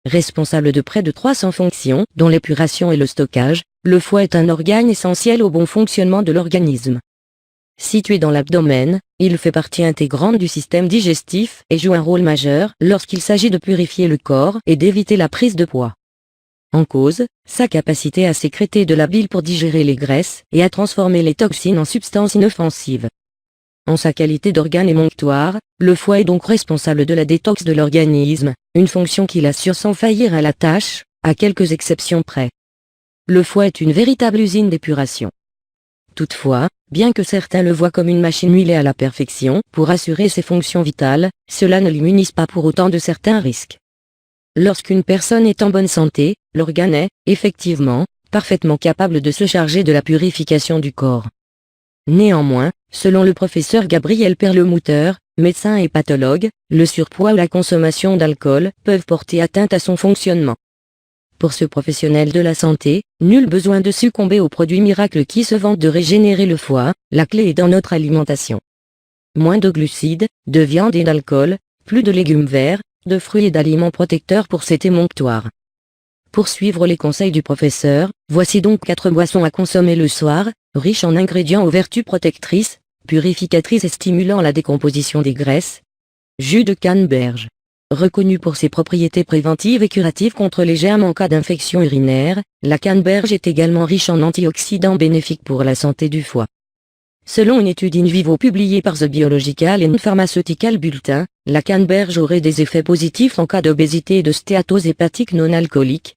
responsable de près de 300 fonctions, dont l'épuration et le stockage, le foie est un organe essentiel au bon fonctionnement de l'organisme. Situé dans l'abdomen, il fait partie intégrante du système digestif et joue un rôle majeur lorsqu'il s'agit de purifier le corps et d'éviter la prise de poids. En cause, sa capacité à sécréter de la bile pour digérer les graisses et à transformer les toxines en substances inoffensives. En sa qualité d'organe émonctoire, le foie est donc responsable de la détox de l'organisme, une fonction qu'il assure sans faillir à la tâche, à quelques exceptions près. Le foie est une véritable usine d'épuration. Toutefois, bien que certains le voient comme une machine huilée à la perfection pour assurer ses fonctions vitales, cela ne l'immunise pas pour autant de certains risques. Lorsqu'une personne est en bonne santé, l'organe est, effectivement, parfaitement capable de se charger de la purification du corps. Néanmoins, selon le professeur Gabriel Perlemouter, médecin et pathologue, le surpoids ou la consommation d'alcool peuvent porter atteinte à son fonctionnement. Pour ce professionnel de la santé, nul besoin de succomber aux produits miracles qui se vantent de régénérer le foie, la clé est dans notre alimentation. Moins de glucides, de viande et d'alcool, plus de légumes verts, de fruits et d'aliments protecteurs pour cet émonctoire. Pour suivre les conseils du professeur, voici donc 4 boissons à consommer le soir, riches en ingrédients aux vertus protectrices, purificatrices et stimulant la décomposition des graisses. Jus de canneberge. Reconnu pour ses propriétés préventives et curatives contre les germes en cas d'infection urinaire, la canneberge est également riche en antioxydants bénéfiques pour la santé du foie. Selon une étude in vivo publiée par The Biological and Pharmaceutical Bulletin, la canneberge aurait des effets positifs en cas d'obésité et de stéatose hépatique non alcoolique,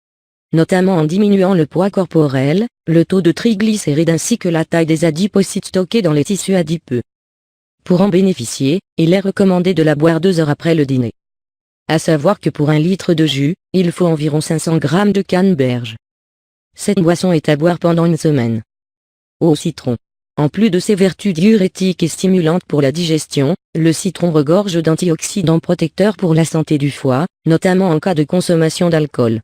notamment en diminuant le poids corporel, le taux de triglycérides ainsi que la taille des adipocytes stockés dans les tissus adipeux. Pour en bénéficier, il est recommandé de la boire 2 heures après le dîner. À savoir que pour 1 litre de jus, il faut environ 500 g de canneberge. Cette boisson est à boire pendant une semaine. Eau au citron. En plus de ses vertus diurétiques et stimulantes pour la digestion, le citron regorge d'antioxydants protecteurs pour la santé du foie, notamment en cas de consommation d'alcool.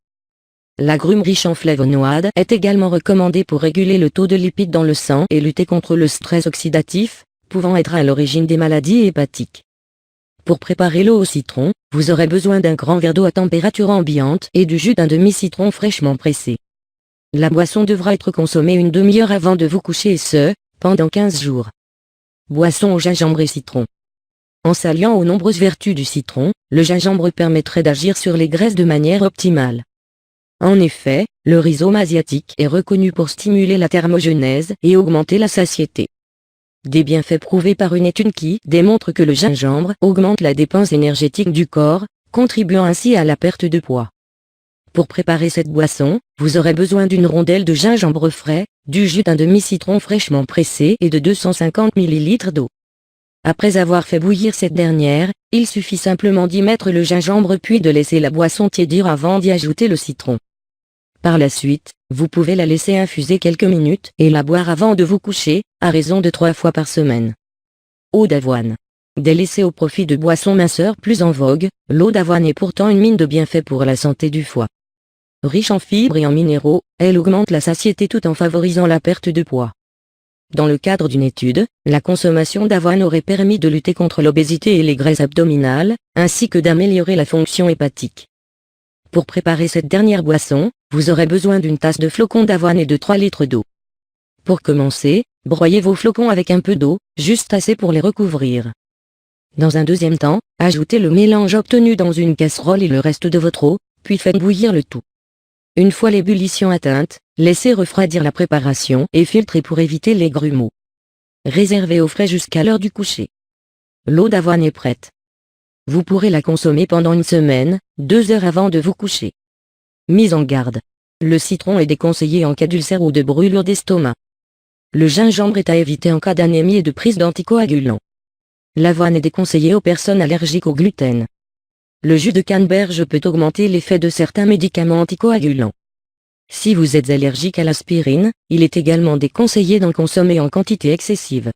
L'agrume riche en flavonoïdes est également recommandé pour réguler le taux de lipides dans le sang et lutter contre le stress oxydatif, pouvant être à l'origine des maladies hépatiques. Pour préparer l'eau au citron, vous aurez besoin d'un grand verre d'eau à température ambiante et du jus d'un demi-citron fraîchement pressé. La boisson devra être consommée une demi-heure avant de vous coucher et ce, pendant 15 jours. Boisson au gingembre et citron. En s'alliant aux nombreuses vertus du citron, le gingembre permettrait d'agir sur les graisses de manière optimale. En effet, le rhizome asiatique est reconnu pour stimuler la thermogenèse et augmenter la satiété. Des bienfaits prouvés par une étude qui démontre que le gingembre augmente la dépense énergétique du corps, contribuant ainsi à la perte de poids. Pour préparer cette boisson, vous aurez besoin d'une rondelle de gingembre frais, du jus d'un demi-citron fraîchement pressé et de 250 ml d'eau. Après avoir fait bouillir cette dernière, il suffit simplement d'y mettre le gingembre puis de laisser la boisson tiédir avant d'y ajouter le citron. Par la suite, vous pouvez la laisser infuser quelques minutes et la boire avant de vous coucher, à raison de 3 fois par semaine. Eau d'avoine. Délaissée au profit de boissons minceurs plus en vogue, l'eau d'avoine est pourtant une mine de bienfaits pour la santé du foie. Riche en fibres et en minéraux, elle augmente la satiété tout en favorisant la perte de poids. Dans le cadre d'une étude, la consommation d'avoine aurait permis de lutter contre l'obésité et les graisses abdominales, ainsi que d'améliorer la fonction hépatique. Pour préparer cette dernière boisson, vous aurez besoin d'une tasse de flocons d'avoine et de 3 litres d'eau. Pour commencer, broyez vos flocons avec un peu d'eau, juste assez pour les recouvrir. Dans un deuxième temps, ajoutez le mélange obtenu dans une casserole et le reste de votre eau, puis faites bouillir le tout. Une fois l'ébullition atteinte, laissez refroidir la préparation et filtrez pour éviter les grumeaux. Réservez au frais jusqu'à l'heure du coucher. L'eau d'avoine est prête. Vous pourrez la consommer pendant une semaine, 2 heures avant de vous coucher. Mise en garde. Le citron est déconseillé en cas d'ulcère ou de brûlure d'estomac. Le gingembre est à éviter en cas d'anémie et de prise d'anticoagulants. L'avoine est déconseillée aux personnes allergiques au gluten. Le jus de canneberge peut augmenter l'effet de certains médicaments anticoagulants. Si vous êtes allergique à l'aspirine, il est également déconseillé d'en consommer en quantité excessive.